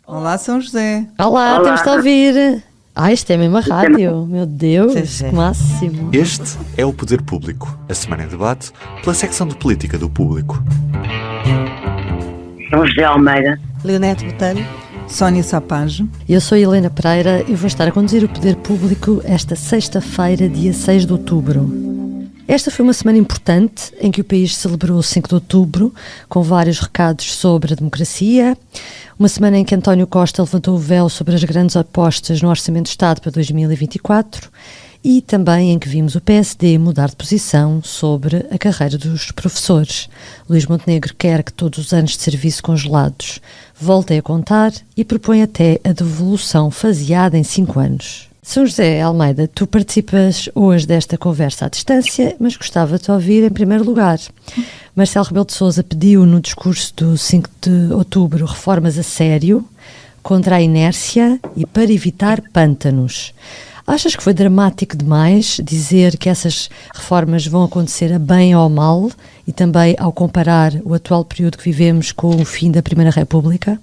Olá, São José. Olá, temos de ouvir. Isto é mesmo a rádio. Meu Deus, que máximo. Este é o Poder Público, a semana em debate pela secção de política do Público. São José Almeida, Leonete Botelho, Sónia Sapage. Eu sou a Helena Pereira e vou estar a conduzir o Poder Público esta sexta-feira, dia 6 de outubro. Esta foi uma semana importante em que o país celebrou o 5 de outubro, com vários recados sobre a democracia. Uma semana em que António Costa levantou o véu sobre as grandes apostas no Orçamento de Estado para 2024 e também em que vimos o PSD mudar de posição sobre a carreira dos professores. Luís Montenegro quer que todos os anos de serviço congelados voltem a contar e propõe até a devolução faseada em 5 anos. São José Almeida, tu participas hoje desta conversa à distância, mas gostava de ouvir em primeiro lugar. Marcelo Rebelo de Sousa pediu no discurso do 5 de outubro reformas a sério, contra a inércia e para evitar pântanos. Achas que foi dramático demais dizer que essas reformas vão acontecer a bem ou ao mal e também ao comparar o atual período que vivemos com o fim da Primeira República?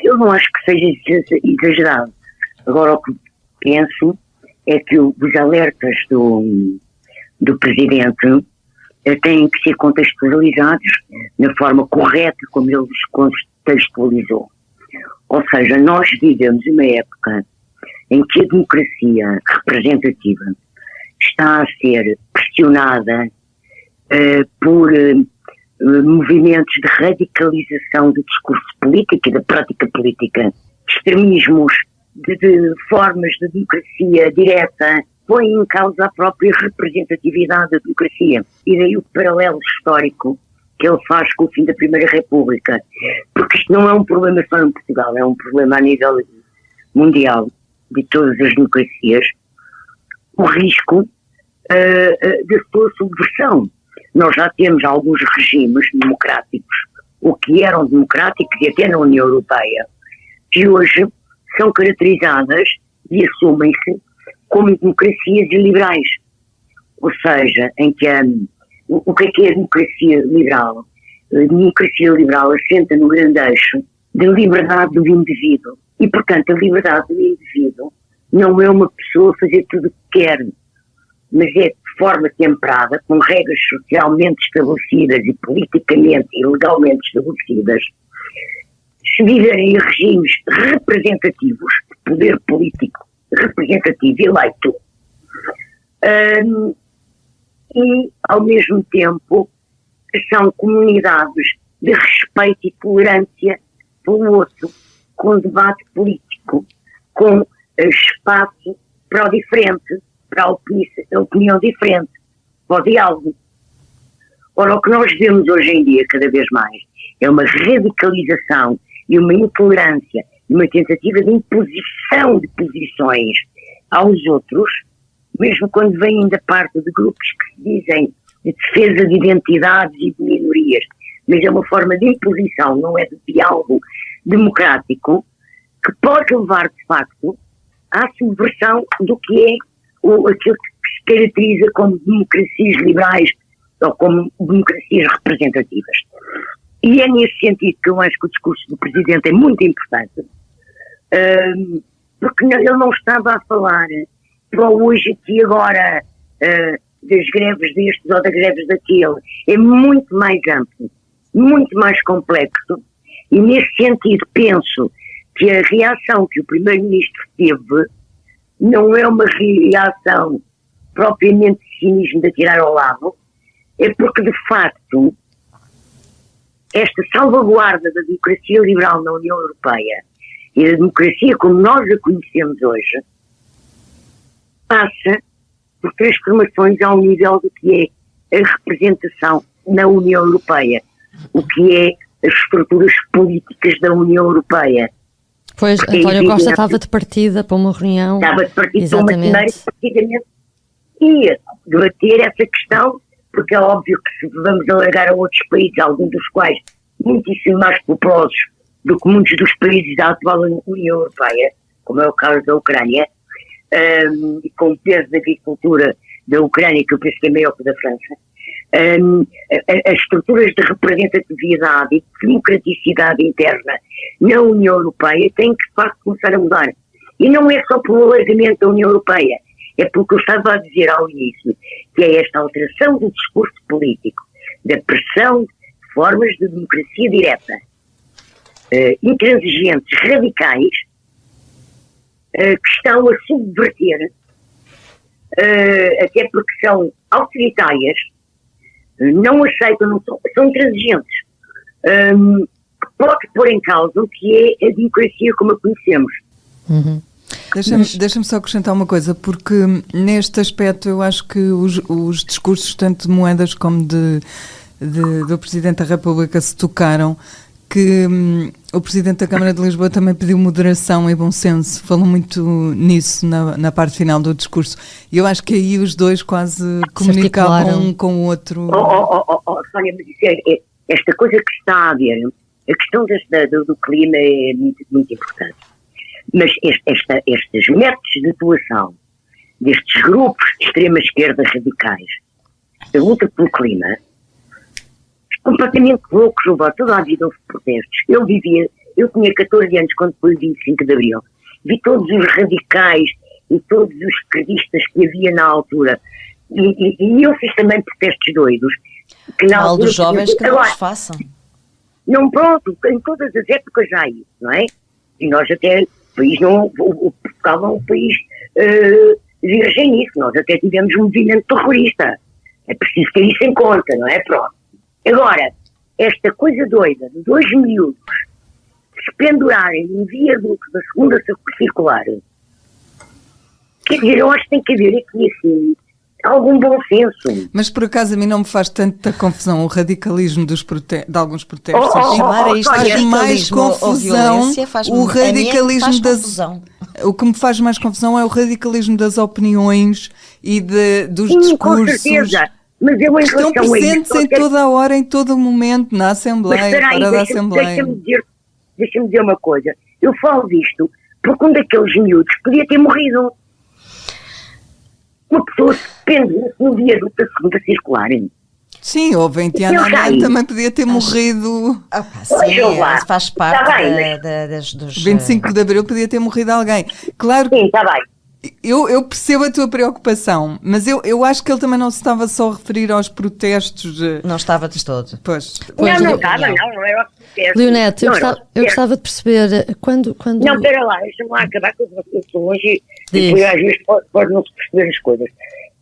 eu não acho que seja exagerado. Agora, o que penso é que os alertas do Presidente têm que ser contextualizados na forma correta como ele os contextualizou. Ou seja, nós vivemos uma época em que a democracia representativa está a ser pressionada por movimentos de radicalização do discurso político e da prática política, extremismos de formas de democracia direta, põem em causa a própria representatividade da democracia. E daí o paralelo histórico que ele faz com o fim da Primeira República. Porque isto não é um problema só em Portugal, é um problema a nível mundial de todas as democracias. O risco da sua subversão. Nós já temos alguns regimes democráticos, ou que eram democráticos e até na União Europeia, que hoje são caracterizadas e assumem-se como democracias liberais. Ou seja, em que o que é a democracia liberal? A democracia liberal assenta no grande eixo da liberdade do indivíduo. E, portanto, a liberdade do indivíduo não é uma pessoa fazer tudo o que quer, mas é de forma temperada, com regras socialmente estabelecidas e politicamente e legalmente estabelecidas. Se viverem em regimes representativos, de poder político representativo eleito, e, ao mesmo tempo, são comunidades de respeito e tolerância pelo outro, com debate político, com espaço para o diferente, para a opinião diferente, para o diálogo. Ora, o que nós vemos hoje em dia, cada vez mais, é uma radicalização e uma intolerância e uma tentativa de imposição de posições aos outros, mesmo quando vêm da parte de grupos que se dizem de defesa de identidades e de minorias, mas é uma forma de imposição, não é de diálogo democrático, que pode levar, de facto, à subversão do que é aquilo que se caracteriza como democracias liberais ou como democracias representativas. E é nesse sentido que eu acho que o discurso do Presidente é muito importante, porque ele não estava a falar para hoje, aqui, agora, das greves destes ou das greves daquele. É muito mais amplo, muito mais complexo, e nesse sentido penso que a reação que o Primeiro-Ministro teve não é uma reação propriamente de cinismo de atirar ao lado, é porque, de facto, esta salvaguarda da democracia liberal na União Europeia e da democracia como nós a conhecemos hoje passa por transformações ao nível do que é a representação na União Europeia, o que é as estruturas políticas da União Europeia. Pois, António Costa estava de partida para uma reunião. Estava de partida para uma reunião, precisamente, ia debater essa questão, porque é óbvio que se vamos alargar a outros países, alguns dos quais muitíssimo mais populosos do que muitos dos países da atual União Europeia, como é o caso da Ucrânia, e com o peso da agricultura da Ucrânia, que eu penso que é maior que o da França, as estruturas de representatividade e de democraticidade interna na União Europeia têm que, de facto, começar a mudar. E não é só pelo alargamento da União Europeia, é porque eu estava a dizer ao início, que é esta alteração do discurso político, da pressão de formas de democracia direta, intransigentes, radicais, que estão a subverter, até porque são autoritárias, não aceitam, não são intransigentes, que pode pôr em causa o que é a democracia como a conhecemos. Uhum. Deixa-me só acrescentar uma coisa, porque neste aspecto eu acho que os discursos tanto de Moedas como do Presidente da República se tocaram, que o Presidente da Câmara de Lisboa também pediu moderação e bom senso, falou muito nisso na parte final do discurso, e eu acho que aí os dois quase comunicavam um com o outro. Sónia, mas isso esta coisa que está a haver, a questão do clima é muito, muito importante. Mas estes métodos de atuação destes grupos de extrema-esquerda radicais, esta luta pelo clima, completamente loucos, houve toda a vida houve protestos. Eu tinha 14 anos quando foi o 25 de Abril, vi todos os radicais e todos os esquerdistas que havia na altura, e eu fiz também protestos doidos. Que na altura, dos jovens que não os façam. Não, pronto, em todas as épocas já há isso, não é? E nós até, o Portugal é um país virgem nisso, nós até tivemos um movimento terrorista, é preciso ter isso em conta, não é? Pronto. Agora, esta coisa doida de 2 miúdos se pendurarem num viaduto da segunda circular, quer dizer, eu acho que tem que haver aqui assim algum bom senso. Mas por acaso a mim não me faz tanta confusão o radicalismo de alguns protestos. Faz mais confusão o radicalismo confusão. O que me faz mais confusão é o radicalismo das opiniões e dos Sim, discursos. Com certeza. Mas eu, estão presentes em toda a hora, em todo o momento, na Assembleia, fora da Assembleia. Deixa-me dizer uma coisa. Eu falo disto porque um daqueles miúdos podia ter morrido. Uma pessoa se pendura no viaduto da segunda circular. Sim, houve em Tiananmen também podia ter morrido. Sim, faz parte dos... 25 de Abril podia ter morrido alguém. Claro. Sim, está bem. Eu percebo a tua preocupação, mas eu acho que ele também não se estava só a referir aos protestos. Não estava de todo. Pois. Não era aos protestos. Leonete, eu gostava de perceber quando... Não, espera lá, deixa-me lá acabar, que eu estou longe e às vezes pode não se perceber as coisas.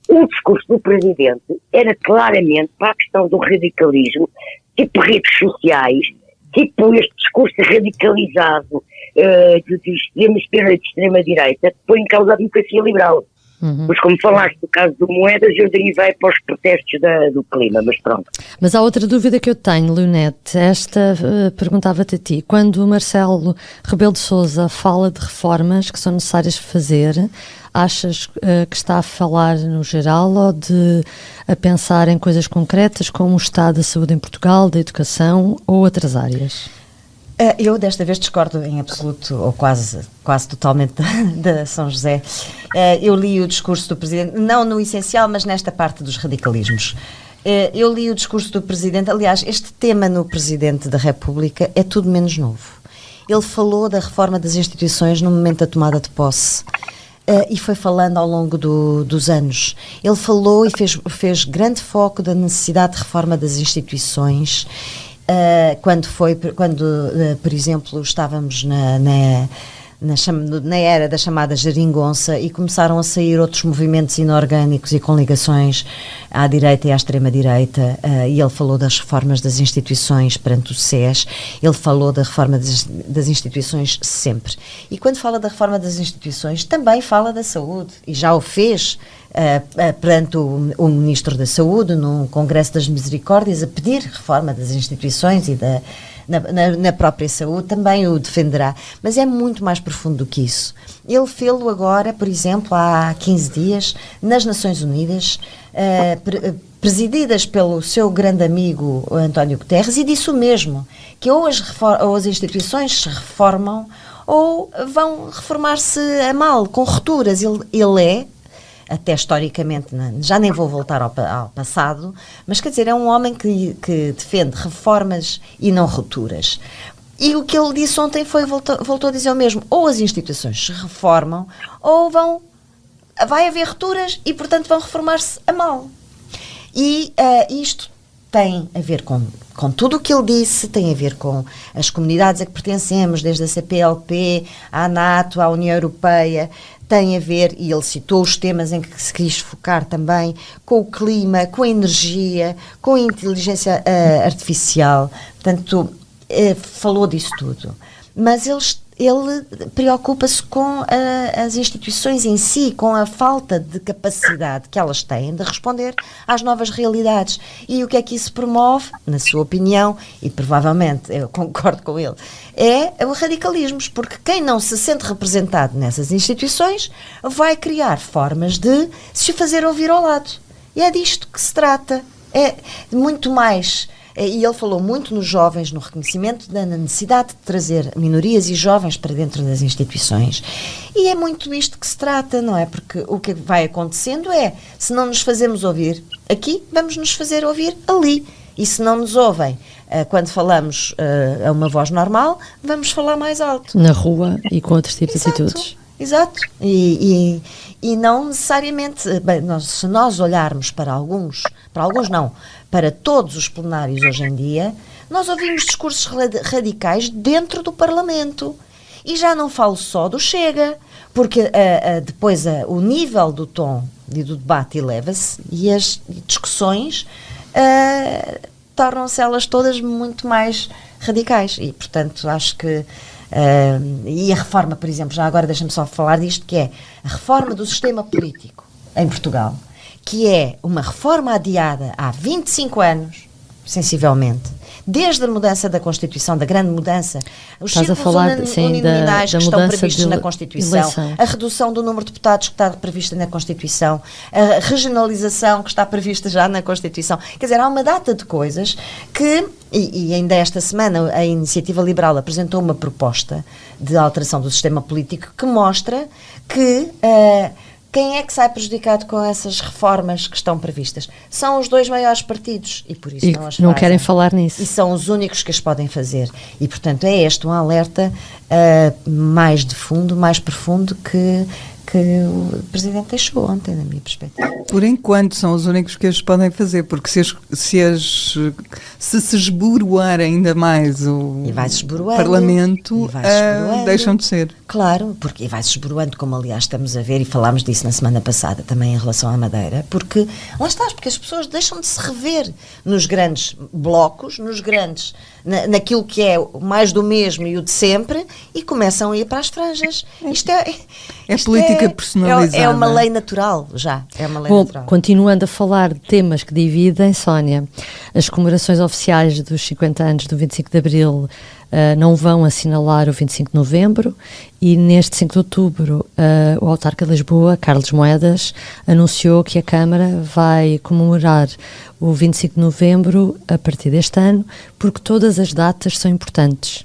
O discurso do Presidente era claramente para a questão do radicalismo, tipo redes sociais, tipo este discurso radicalizado de extrema esquerda e de extrema direita, que põe em causa a democracia liberal. Uhum. Mas como falaste do caso do Moedas, eu derivei para os protestos do clima, mas pronto. Mas há outra dúvida que eu tenho, Leonete. Esta perguntava-te a ti. Quando o Marcelo Rebelo de Sousa fala de reformas que são necessárias fazer, achas que está a falar no geral ou a pensar em coisas concretas como o estado da saúde em Portugal, da educação ou outras áreas? Eu desta vez discordo em absoluto, ou quase totalmente da São José. Eu li o discurso do Presidente, não no essencial, mas nesta parte dos radicalismos. Eu li o discurso do Presidente, aliás, este tema no Presidente da República é tudo menos novo. Ele falou da reforma das instituições no momento da tomada de posse. E foi falando ao longo dos anos. Ele falou e fez grande foco da necessidade de reforma das instituições. Quando, por exemplo, estávamos na era da chamada geringonça e começaram a sair outros movimentos inorgânicos e com ligações à direita e à extrema-direita, e ele falou das reformas das instituições perante o SES, ele falou da reforma das instituições sempre. E quando fala da reforma das instituições, também fala da saúde, e já o fez perante o Ministro da Saúde, no Congresso das Misericórdias, a pedir reforma das instituições e na própria saúde, também o defenderá, mas é muito mais profundo do que isso. Ele fê-lo agora, por exemplo, há 15 dias, nas Nações Unidas, presididas pelo seu grande amigo António Guterres, e disse o mesmo, que ou as instituições se reformam ou vão reformar-se a mal, com rupturas. Ele é até historicamente, já nem vou voltar ao passado, mas quer dizer, é um homem que defende reformas e não rupturas. E o que ele disse ontem voltou a dizer o mesmo, ou as instituições se reformam, ou vai haver rupturas e, portanto, vão reformar-se a mal. E isto tem a ver com tudo o que ele disse, tem a ver com as comunidades a que pertencemos, desde a CPLP, à NATO, à União Europeia, tem a ver, e ele citou os temas em que se quis focar também, com o clima, com a energia, com a inteligência artificial, portanto, falou disso tudo. Mas ele preocupa-se com as instituições em si, com a falta de capacidade que elas têm de responder às novas realidades. E o que é que isso promove, na sua opinião, e provavelmente eu concordo com ele, é o radicalismos, porque quem não se sente representado nessas instituições vai criar formas de se fazer ouvir ao lado. E é disto que se trata. É muito mais... E ele falou muito nos jovens, no reconhecimento da necessidade de trazer minorias e jovens para dentro das instituições. E é muito isto que se trata, não é? Porque o que vai acontecendo se não nos fazemos ouvir aqui, vamos nos fazer ouvir ali. E se não nos ouvem quando falamos a uma voz normal, vamos falar mais alto. Na rua e com outros tipos de atitudes. Exato. E não necessariamente, se nós olharmos para todos os plenários hoje em dia, nós ouvimos discursos radicais dentro do Parlamento. E já não falo só do Chega, porque depois o nível do tom e do debate eleva-se e as discussões tornam-se elas todas muito mais radicais. E, portanto, acho que e a reforma, por exemplo, já agora deixa-me só falar disto, que é a reforma do sistema político em Portugal, que é uma reforma adiada há 25 anos, sensivelmente, desde a mudança da Constituição, da grande mudança, os círculos uninominais que estão previstos na Constituição, eleição. A redução do número de deputados que está prevista na Constituição, a regionalização que está prevista já na Constituição. Quer dizer, há uma data de coisas que, e ainda esta semana a Iniciativa Liberal apresentou uma proposta de alteração do sistema político que mostra que quem é que sai prejudicado com essas reformas que estão previstas? São os dois maiores partidos e por isso não as fazem. Não querem falar nisso. E são os únicos que as podem fazer. E, portanto, é este um alerta mais de fundo, mais profundo que o Presidente deixou ontem, na minha perspectiva. Por enquanto são os únicos que as podem fazer, porque se esboroar ainda mais o Parlamento, deixam de ser. Claro, porque vai-se esboroando, como aliás estamos a ver, e falámos disso na semana passada também em relação à Madeira, porque lá está, porque as pessoas deixam de se rever nos grandes blocos, naquilo que é mais do mesmo e o de sempre, e começam a ir para as franjas. Isto é política personalizada. É uma lei natural, já. É uma lei natural. Continuando a falar de temas que dividem, Sónia, as comemorações oficiais dos 50 anos do 25 de Abril não vão assinalar o 25 de Novembro e neste 5 de Outubro o autarca de Lisboa, Carlos Moedas, anunciou que a Câmara vai comemorar o 25 de Novembro a partir deste ano, porque todas as datas são importantes.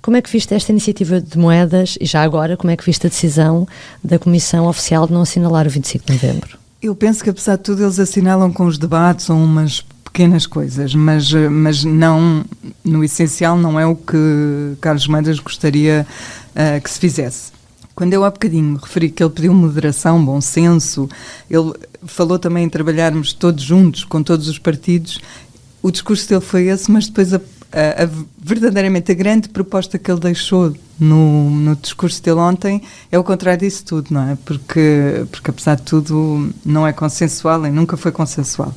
Como é que viste esta iniciativa de Moedas e já agora como é que viste a decisão da Comissão Oficial de não assinalar o 25 de Novembro? Eu penso que apesar de tudo eles assinalam com os debates ou umas pequenas coisas, mas não, no essencial não é o que Carlos Moedas gostaria que se fizesse. Quando eu há bocadinho referi que ele pediu moderação, bom senso, ele falou também em trabalharmos todos juntos, com todos os partidos, o discurso dele foi esse, mas depois verdadeiramente a grande proposta que ele deixou no discurso dele ontem é o contrário disso tudo, não é? Porque apesar de tudo não é consensual e nunca foi consensual.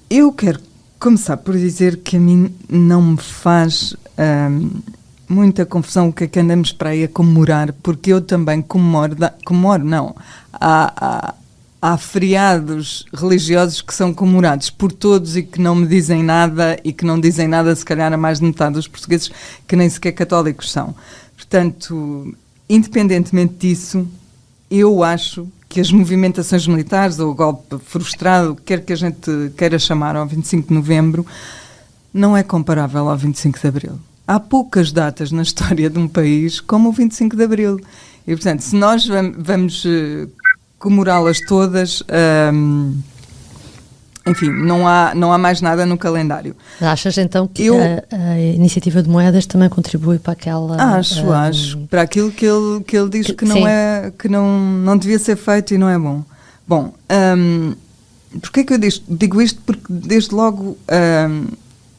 Eu quero começar por dizer que a mim não me faz muita confusão o que é que andamos para aí a comemorar, porque eu também há feriados religiosos que são comemorados por todos e que não me dizem nada e que não dizem nada, se calhar, a mais de metade dos portugueses que nem sequer católicos são. Portanto, independentemente disso, eu acho que as movimentações militares ou o golpe frustrado, quer que a gente queira chamar ao 25 de Novembro, não é comparável ao 25 de Abril. Há poucas datas na história de um país como o 25 de Abril. E, portanto, se nós vamos comemorá-las todas. Enfim, não há mais nada no calendário. Achas então que a iniciativa de moedas também contribui para aquela... Acho. Para aquilo que ele diz que não devia ser feito e não é bom. Bom, porquê que eu digo isto? Porque desde logo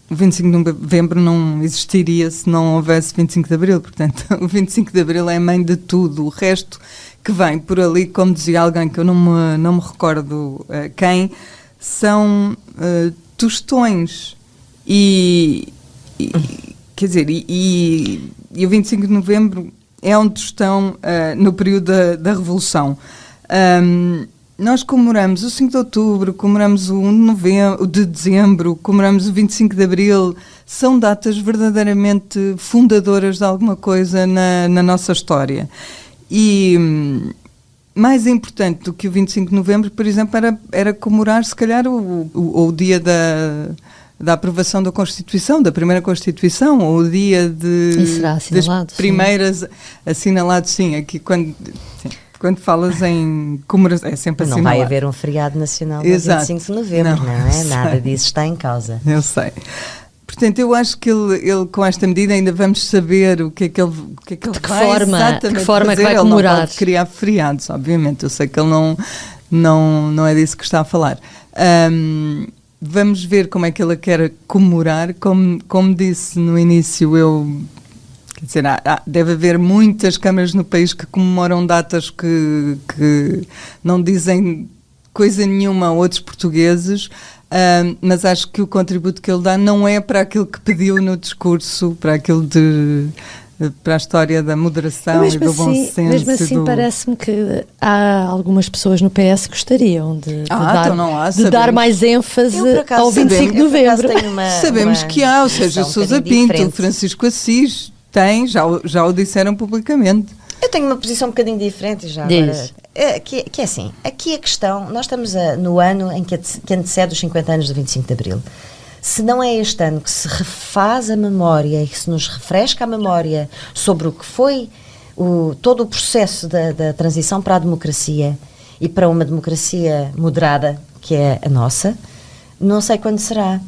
o 25 de novembro não existiria se não houvesse 25 de abril. Portanto, o 25 de abril é a mãe de tudo. O resto que vem por ali, como dizia alguém que eu não me recordo quem... são tostões quer dizer, e o 25 de novembro é um tostão no período da Revolução. Nós comemoramos o 5 de outubro, comemoramos o 1 de novembro, o de dezembro, comemoramos o 25 de abril, são datas verdadeiramente fundadoras de alguma coisa na nossa história. E... mais importante do que o 25 de novembro, por exemplo, era comemorar, se calhar, o dia da aprovação da Constituição, da primeira Constituição, ou o dia das primeiras... Assinalado, sim, aqui quando falas em comemoração, é sempre assinalado. Não vai haver um feriado nacional no 25 de novembro, não é? Nada disso está em causa. Eu sei. Portanto, eu acho que ele com esta medida ainda vamos saber o que é que ele de que forma é que vai ele comemorar. Não pode criar feriados, obviamente. Eu sei que ele não é disso que está a falar. Vamos ver como é que ele quer comemorar. Como disse no início, quer dizer, deve haver muitas câmaras no país que comemoram datas que não dizem coisa nenhuma a outros portugueses. Mas acho que o contributo que ele dá não é para aquilo que pediu no discurso, para a história da moderação e do bom senso. Mesmo assim, parece-me que há algumas pessoas no PS que gostariam de dar mais ênfase ao 25 de novembro. Sabemos que há, ou seja, Sousa Pinto, Francisco Assis, já o disseram publicamente. Eu tenho uma posição um bocadinho diferente já agora. Que é assim, aqui a questão, nós estamos no ano em que antecede os 50 anos do 25 de Abril. Se não é este ano que se refaz a memória e que se nos refresca a memória sobre o que foi todo o processo da transição para a democracia e para uma democracia moderada, que é a nossa, não sei quando será.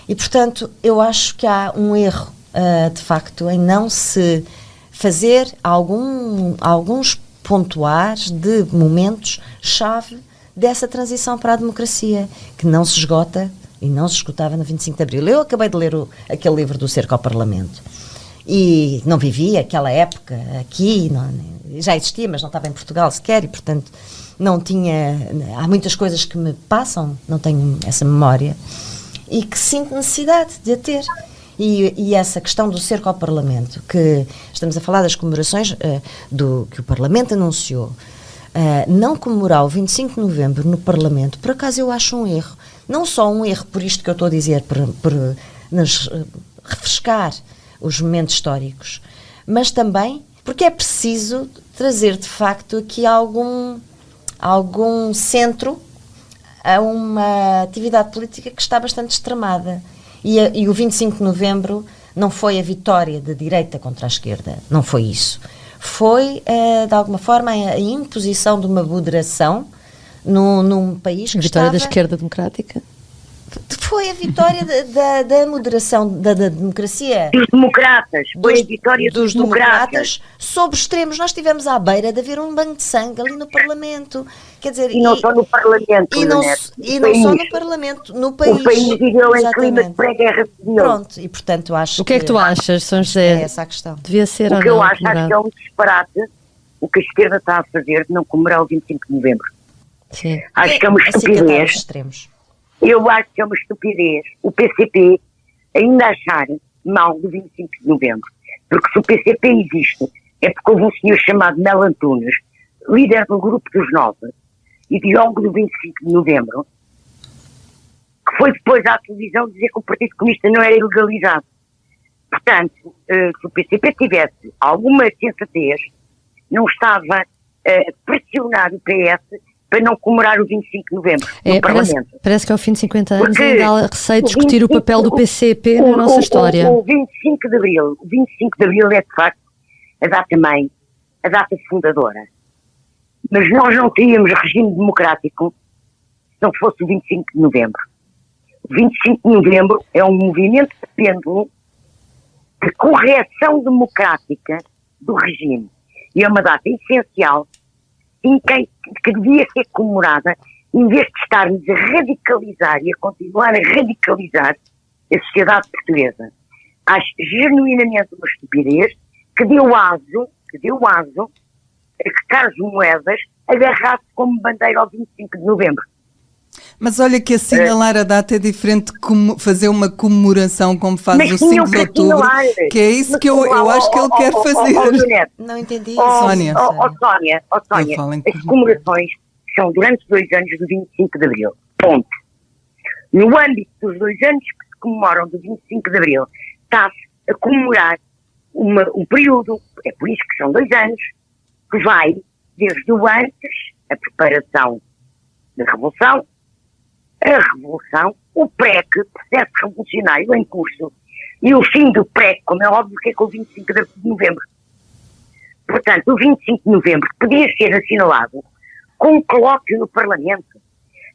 E, portanto, eu acho que há um erro, de facto, em não se fazer alguns pontuares de momentos-chave dessa transição para a democracia, que não se esgota e não se esgotava no 25 de Abril. Eu acabei de ler aquele livro do Cerco ao Parlamento e não vivi aquela época aqui, já existia, mas não estava em Portugal sequer e, portanto, não tinha... Há muitas coisas que me passam, não tenho essa memória e que sinto necessidade de a ter. E essa questão do cerco ao Parlamento, que estamos a falar das comemorações que o Parlamento anunciou, não comemorar o 25 de novembro no Parlamento, por acaso eu acho um erro. Não só um erro por isto que eu estou a dizer, por nos refrescar os momentos históricos, mas também porque é preciso trazer de facto aqui algum centro a uma atividade política que está bastante extremada. E o 25 de novembro não foi a vitória da direita contra a esquerda, não foi isso. Foi, de alguma forma, a imposição de uma moderação num país que vitória da esquerda democrática? Foi a vitória da moderação, da democracia. Dos democratas. Foi a vitória dos democratas. Sob extremos. Nós estivemos à beira de haver um banho de sangue ali no Parlamento. Quer dizer, e não só no Parlamento. E não só no Parlamento, no país. O país viveu em clima de pré-guerra civil. Pronto, e portanto acho O que é que tu achas, São José? É essa a questão. Devia ser ou não? O que eu acho que é um disparate o que a esquerda está a fazer de não comemorar o 25 de novembro. Sim. Acho que é uma estupidez. Extremos. Eu acho que é uma estupidez o PCP ainda achar mal do 25 de novembro. Porque se o PCP existe, é porque houve um senhor chamado Mel Antunes, líder do Grupo dos 9, ideólogo do 25 de novembro, que foi depois à televisão dizer que o Partido Comunista não era ilegalizado. Portanto, se o PCP tivesse alguma sensatez, não estava a pressionar o PS para não comemorar o 25 de novembro no Parlamento. Parece que ao fim de 50 anos ainda há receio de discutir o papel do PCP na nossa história. O 25 de Abril, o 25 de Abril é de facto a data-mãe, a data fundadora. Mas nós não teríamos regime democrático se não fosse o 25 de novembro. O 25 de novembro é um movimento de pêndulo de correção democrática do regime. E é uma data essencial que devia ser comemorada, em vez de estarmos a radicalizar e a continuar a radicalizar a sociedade portuguesa. Acho genuinamente uma estupidez que deu aso a que Carlos Moedas agarrasse como bandeira ao 25 de novembro. Mas olha que assinalar a data é diferente de fazer uma comemoração como faz o 5 de outubro, que é isso que eu acho que ele quer fazer. Não entendi. Sónia. Sónia, as comemorações são durante 2 anos do 25 de Abril. Ponto. No âmbito dos 2 anos que se comemoram do 25 de Abril, está-se a comemorar um período, é por isso que são 2 anos, que vai desde o antes, a preparação da Revolução, a Revolução, o PREC, processo revolucionário em curso, e o fim do PREC, como é óbvio que é com o 25 de novembro. Portanto, o 25 de novembro podia ser assinalado com um colóquio no Parlamento.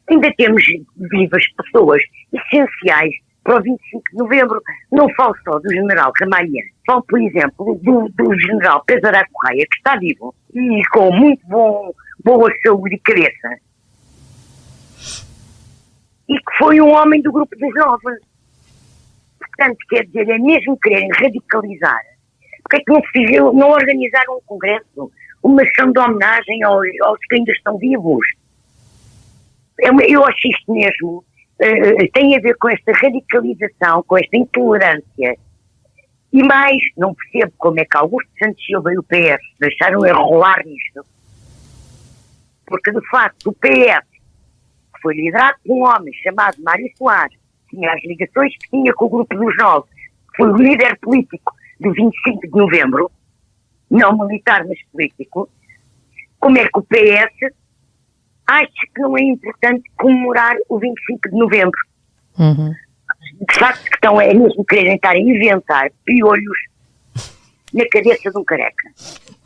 Ainda temos vivas pessoas essenciais para o 25 de novembro. Não falo só do general Ramalhian, falo, por exemplo, do general Pesará Correia, que está vivo e com muito boa saúde e cabeça. E que foi um homem do grupo dos 9. Portanto, quer dizer, é mesmo quererem radicalizar. Porque é que não organizaram um congresso, uma ação de homenagem aos que ainda estão vivos? Eu acho isto mesmo, tem a ver com esta radicalização, com esta intolerância. E mais, não percebo como é que Augusto Santos Silva e o PS deixaram enrolar nisto. Porque, de facto, o PS, que foi liderado por um homem chamado Mário Soares, tinha as ligações que tinha com o grupo dos 9, que foi o líder político do 25 de novembro, não militar, mas político. Como é que o PS acha que não é importante comemorar o 25 de novembro? Uhum. De facto, que estão é mesmo quererem estar a inventar piolhos na cabeça de um careca.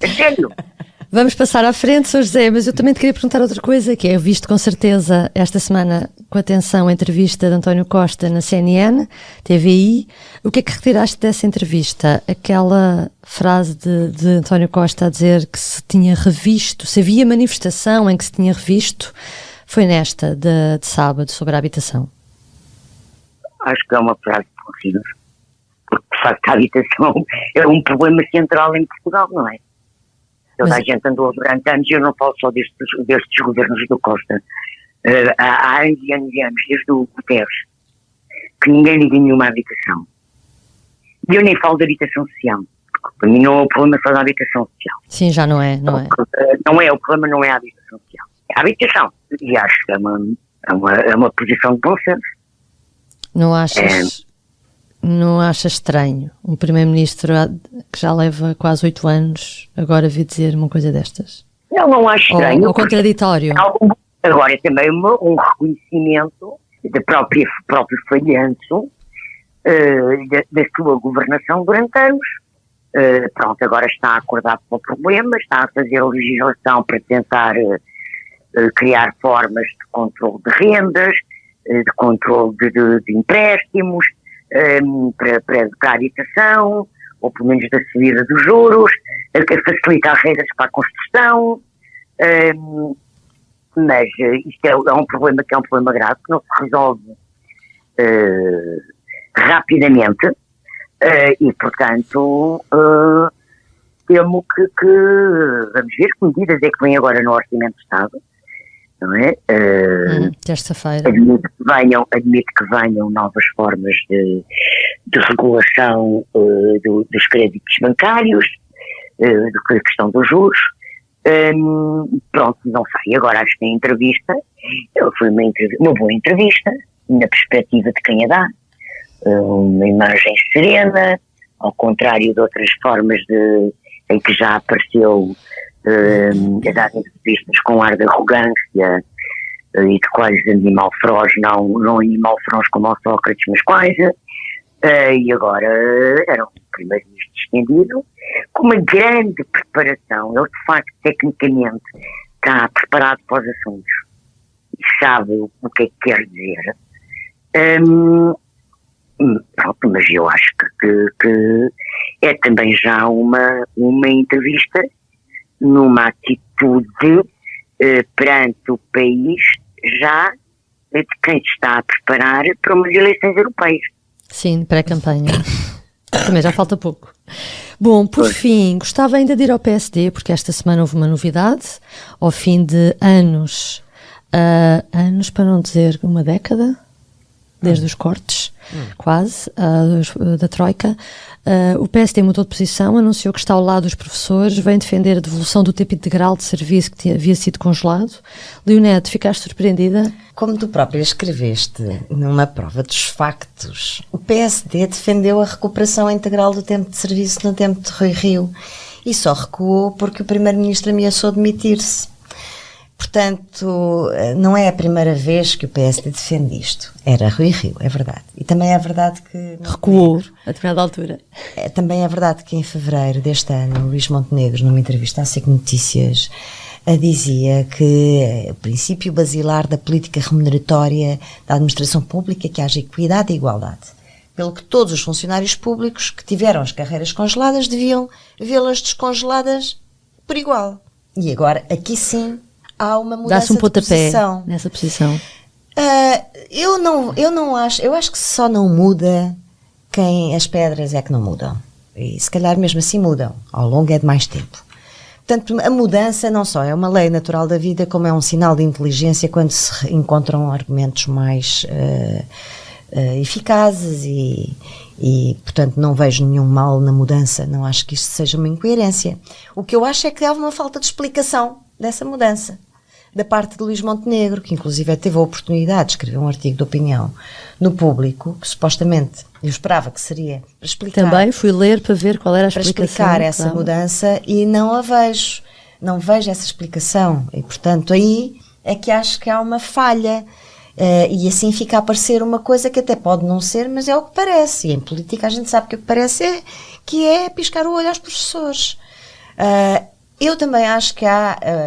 É sério. Vamos passar à frente, Sr. José, mas eu também te queria perguntar outra coisa, que é, eu visto com certeza esta semana com atenção a entrevista de António Costa na CNN, TVI. O que é que retiraste dessa entrevista? Aquela frase de António Costa a dizer que se tinha revisto, se havia manifestação em que se tinha revisto, foi nesta de sábado, sobre a habitação. Acho que é uma frase possível, porque de facto a habitação é um problema central em Portugal, não é? Toda a gente andou durante anos, eu não falo só destes governos do Costa, há anos e anos e anos, desde o Guterres, que ninguém liga nenhuma habitação. E eu nem falo de habitação social, porque para mim não é o problema só da habitação social. Sim, já não é, não é? O problema não é a habitação social, é a habitação. E acho que é uma posição de bom senso. Não achas estranho um primeiro-ministro que já leva quase 8 anos agora vir dizer uma coisa destas? Não acho estranho. Ou contraditório? Agora é também um reconhecimento do próprio falhanço da sua governação durante anos. Pronto, agora está a acordar para o problema, está a fazer a legislação para tentar criar formas de controle de rendas, de controle de empréstimos, para a habitação, ou pelo menos da subida dos juros, a facilitar regras para a construção, mas isto é um problema que é um problema grave, que não se resolve rapidamente, e portanto temo que vamos ver que medidas é que vem agora no Orçamento do Estado, não é? Terça-feira. Admito que venham novas formas de regulação dos créditos bancários, da questão dos juros. Pronto, não sei. Agora acho que a entrevista foi uma boa entrevista, na perspectiva de quem a dá. Uma imagem serena, ao contrário de outras formas em que já apareceu a dar entrevistas com ar de arrogância e de quase animal feroz, não animal feroz como o Sócrates, mas quase. E agora era um primeiro-ministro estendido, com uma grande preparação. Ele, de facto, tecnicamente, está preparado para os assuntos e sabe o que é que quer dizer. Pronto, mas eu acho que é também já uma entrevista numa atitude perante o país já de quem se está a preparar para umas eleições europeias. Sim, pré-campanha. Também já falta pouco. Bom, por fim, gostava ainda de ir ao PSD, porque esta semana houve uma novidade, ao fim de anos, para não dizer uma década, desde os cortes, quase, da Troika, o PSD mudou de posição, anunciou que está ao lado dos professores, vem defender a devolução do tempo integral de serviço que havia sido congelado. Leonete, ficaste surpreendida? Como tu própria escreveste numa prova dos factos, o PSD defendeu a recuperação integral do tempo de serviço no tempo de Rui Rio e só recuou porque o Primeiro-Ministro ameaçou demitir-se. Portanto, não é a primeira vez que o PSD defende isto. Era Rui Rio, é verdade. E também é verdade que... Recuou a determinada altura. Também é verdade que em fevereiro deste ano, Luís Montenegro, numa entrevista à SIC Notícias, dizia que o princípio basilar da política remuneratória da administração pública é que haja equidade e igualdade. Pelo que todos os funcionários públicos que tiveram as carreiras congeladas deviam vê-las descongeladas por igual. E agora, aqui sim, há uma mudança Dá-se um pontapé de posição. nessa posição. Eu não acho, eu acho que só não muda quem as pedras é que não mudam. E se calhar mesmo assim mudam, ao longo é de mais tempo. Portanto, a mudança não só é uma lei natural da vida, como é um sinal de inteligência quando se encontram argumentos mais eficazes e, portanto, não vejo nenhum mal na mudança, não acho que isto seja uma incoerência. O que eu acho é que há uma falta de explicação dessa mudança, da parte de Luís Montenegro, que inclusive teve a oportunidade de escrever um artigo de opinião no Público, que supostamente eu esperava que seria para explicar. Também fui ler para ver qual era a explicação. Para explicar essa mudança e não a vejo. Não vejo essa explicação. E, portanto, aí é que acho que há uma falha. E assim fica a parecer uma coisa que até pode não ser, mas é o que parece. E em política a gente sabe que o que parece é piscar o olho aos professores. Eu também acho que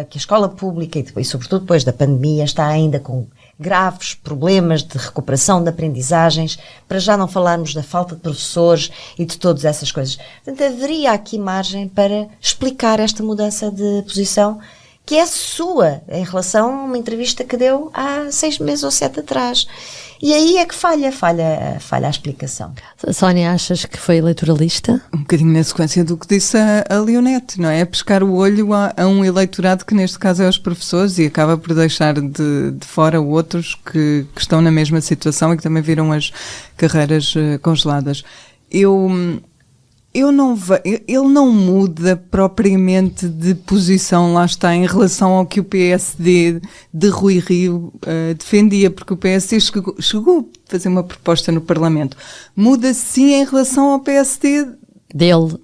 que a escola pública, e sobretudo depois da pandemia, está ainda com graves problemas de recuperação de aprendizagens, para já não falarmos da falta de professores e de todas essas coisas. Portanto, haveria aqui margem para explicar esta mudança de posição, que é sua, em relação a uma entrevista que deu há 6 meses ou 7 atrás. E aí é que falha a explicação. Sónia, achas que foi eleitoralista? Um bocadinho na sequência do que disse a Leonete, não é? Pescar o olho a um eleitorado que neste caso é os professores e acaba por deixar de fora outros que estão na mesma situação e que também viram as carreiras congeladas. Ele não muda propriamente de posição, lá está, em relação ao que o PSD de Rui Rio defendia, porque o PSD chegou a fazer uma proposta no Parlamento. Muda sim em relação ao PSD dele,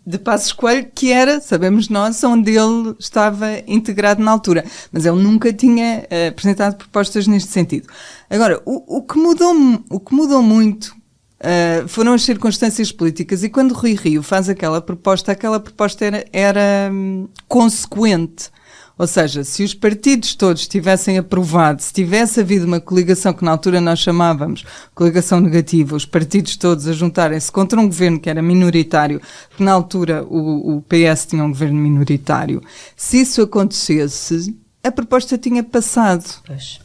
de Passos Coelho, que era, sabemos nós, onde ele estava integrado na altura. Mas ele nunca tinha apresentado propostas neste sentido. Agora, o que mudou muito foram as circunstâncias políticas, e quando Rui Rio faz aquela proposta era consequente. Ou seja, se os partidos todos tivessem aprovado, se tivesse havido uma coligação que na altura nós chamávamos coligação negativa, os partidos todos a juntarem-se contra um governo que era minoritário, porque na altura o PS tinha um governo minoritário, se isso acontecesse, a proposta tinha passado. Pois.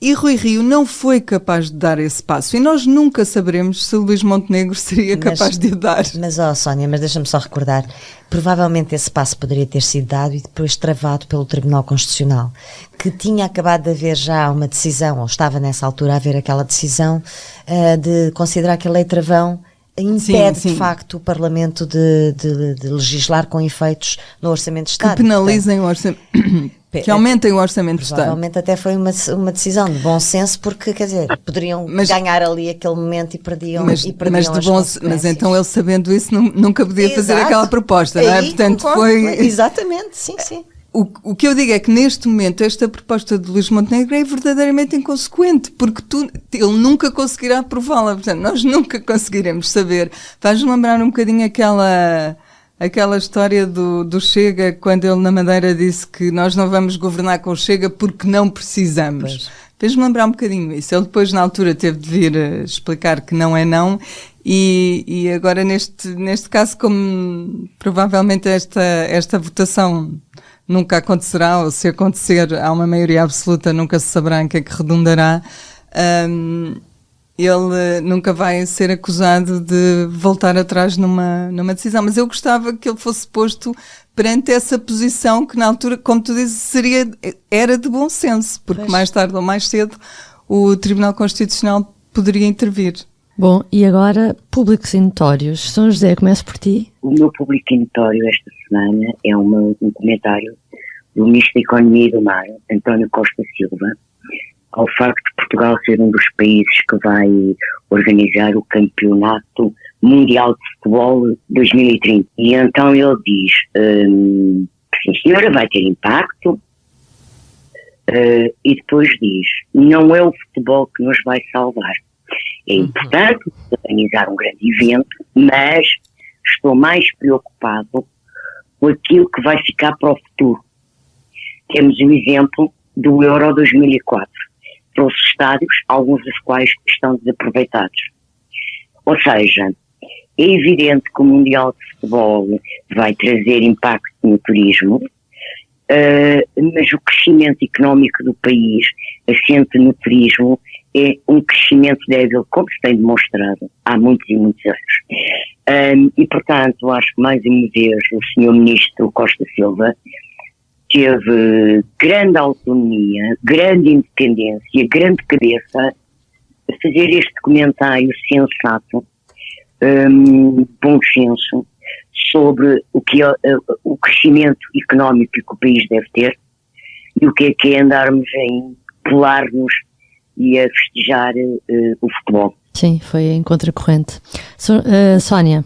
E Rui Rio não foi capaz de dar esse passo. E nós nunca saberemos se Luís Montenegro seria capaz de o dar. Mas, Sónia, deixa-me só recordar. Provavelmente esse passo poderia ter sido dado e depois travado pelo Tribunal Constitucional, que tinha acabado de haver já uma decisão, ou estava nessa altura a haver aquela decisão, de considerar que a lei travão impede, de facto, o Parlamento de legislar com efeitos no Orçamento de Estado. Que penalizem o Orçamento... Que aumentem o Orçamento de Estado. Provavelmente até foi uma decisão de bom senso, porque, quer dizer, poderiam ganhar ali aquele momento e perdiam as consequências. Mas então ele, sabendo isso, nunca podia fazer aquela proposta, não é? Portanto, concordo, exatamente, sim. O que eu digo é que neste momento esta proposta de Luís Montenegro é verdadeiramente inconsequente, porque ele nunca conseguirá aprová-la, portanto nós nunca conseguiremos saber. Faz-me lembrar um bocadinho aquela aquela história do Chega, quando ele na Madeira disse que nós não vamos governar com o Chega porque não precisamos. Fez-me lembrar um bocadinho isso. Ele depois, na altura, teve de vir explicar que não é não, e agora neste caso, como provavelmente esta votação nunca acontecerá, ou se acontecer há uma maioria absoluta, nunca se saberá em que é que redundará, ele nunca vai ser acusado de voltar atrás numa decisão. Mas eu gostava que ele fosse posto perante essa posição que na altura, como tu dizes, era de bom senso, porque mais tarde ou mais cedo o Tribunal Constitucional poderia intervir. Bom, e agora, públicos e notórios. São José, começo por ti. O meu público e notório esta semana é um comentário do Ministro da Economia e do Mar, António Costa Silva, ao facto de Portugal ser um dos países que vai organizar o Campeonato Mundial de Futebol 2030. E então ele diz, sim senhora, vai ter impacto, e depois diz, não é o futebol que nos vai salvar. É importante organizar um grande evento, mas estou mais preocupado com aquilo que vai ficar para o futuro. Temos o exemplo do Euro 2004. Trouxe estádios, alguns dos quais estão desaproveitados. Ou seja, é evidente que o Mundial de Futebol vai trazer impacto no turismo, mas o crescimento económico do país, assente no turismo, é um crescimento débil, como se tem demonstrado há muitos e muitos anos. E, portanto, acho que mais uma vez o Sr. Ministro Costa Silva teve grande autonomia, grande independência, grande cabeça a fazer este comentário sensato, bom senso, sobre o que é o crescimento económico que o país deve ter e o que é andarmos a pular-nos e a festejar o futebol. Sim, foi em contracorrente. Sónia?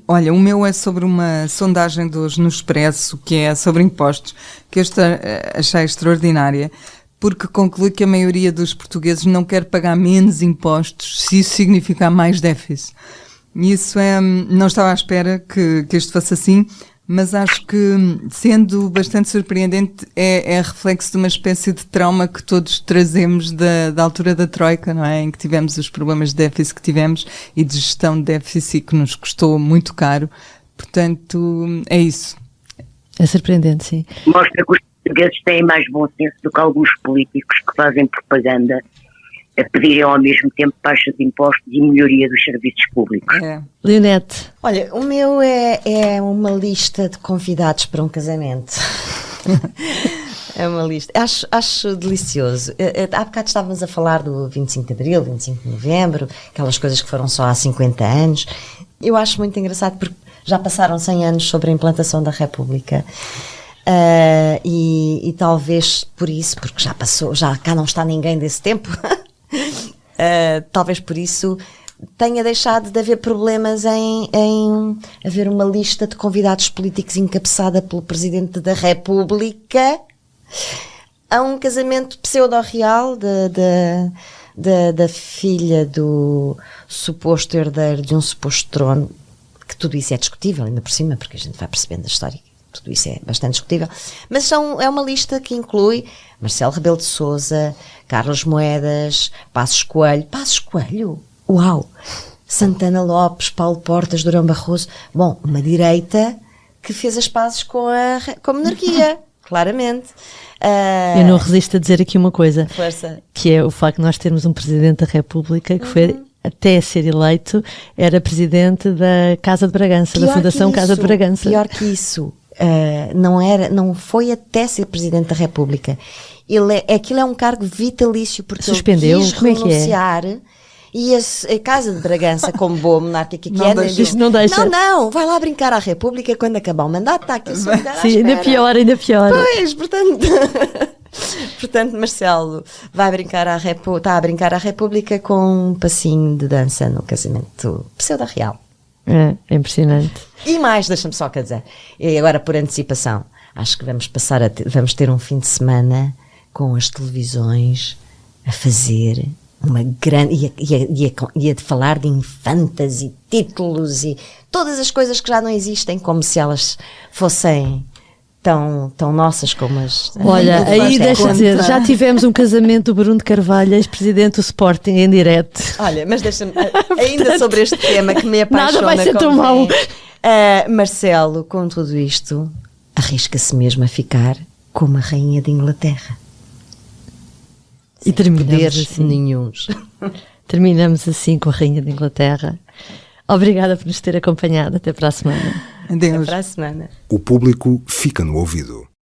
Olha, o meu é sobre uma sondagem de hoje no Expresso, que é sobre impostos, que esta achei extraordinária, porque conclui que a maioria dos portugueses não quer pagar menos impostos se isso significar mais déficit. E isso não estava à espera que isto fosse assim, mas acho que, sendo bastante surpreendente, é reflexo de uma espécie de trauma que todos trazemos da altura da Troika, não é? Em que tivemos os problemas de déficit que tivemos e de gestão de déficit que nos custou muito caro. Portanto, é isso. É surpreendente, sim. Mostra que os portugueses têm mais bom senso do que alguns políticos que fazem propaganda a pedirem ao mesmo tempo baixa de impostos e melhoria dos serviços públicos. Leonete? Olha, o meu é uma lista de convidados para um casamento. É uma lista. Acho delicioso. Há bocado estávamos a falar do 25 de Abril, 25 de Novembro, aquelas coisas que foram só há 50 anos. Eu acho muito engraçado porque já passaram 100 anos sobre a implantação da República. E talvez por isso, porque já passou, já cá não está ninguém desse tempo, talvez por isso tenha deixado de haver problemas em haver uma lista de convidados políticos encabeçada pelo Presidente da República a um casamento pseudo-real da filha do suposto herdeiro de um suposto trono, que tudo isso é discutível, ainda por cima, porque a gente vai percebendo a história. Tudo isso é bastante discutível, mas é uma lista que inclui Marcelo Rebelo de Sousa, Carlos Moedas, Passos Coelho, uau, Santana Lopes, Paulo Portas, Durão Barroso, bom, uma direita que fez as pazes com a monarquia, claramente. Eu não resisto a dizer aqui uma coisa, Força. Que é o facto de nós termos um Presidente da República que foi, até ser eleito, era Presidente da Casa de Bragança, da Fundação Casa de Bragança. Pior que isso. Não foi até ser Presidente da República. Aquilo é um cargo vitalício, porque suspendeu. Ele quis como renunciar, é que é? E a Casa de Bragança, como boa monarca que não deixa, não deixa. Não, vai lá brincar à República quando acabar o mandato, está aqui o seu lugar à Sim, espera. ainda pior. Pois, portanto, Marcelo está a brincar à República com um passinho de dança no casamento pseudo-real. É impressionante. E mais, deixa-me só dizer, e agora por antecipação, acho que vamos ter um fim de semana com as televisões a fazer uma grande, ia de falar de infantas e títulos e todas as coisas que já não existem, como se elas fossem tão nossas como as... Olha, aí deixa dizer, já tivemos um casamento do Bruno de Carvalho, ex-presidente do Sporting, em direto. Olha, mas deixa-me, ainda sobre este tema que me apaixona. Nada vai ser tão mau. Marcelo, com tudo isto, arrisca-se mesmo a ficar como a rainha de Inglaterra. E terminamos assim. Nenhuns. Terminamos assim com a rainha de Inglaterra. Obrigada por nos ter acompanhado. Até para a semana. Adeus. Até para a semana. O público fica no ouvido.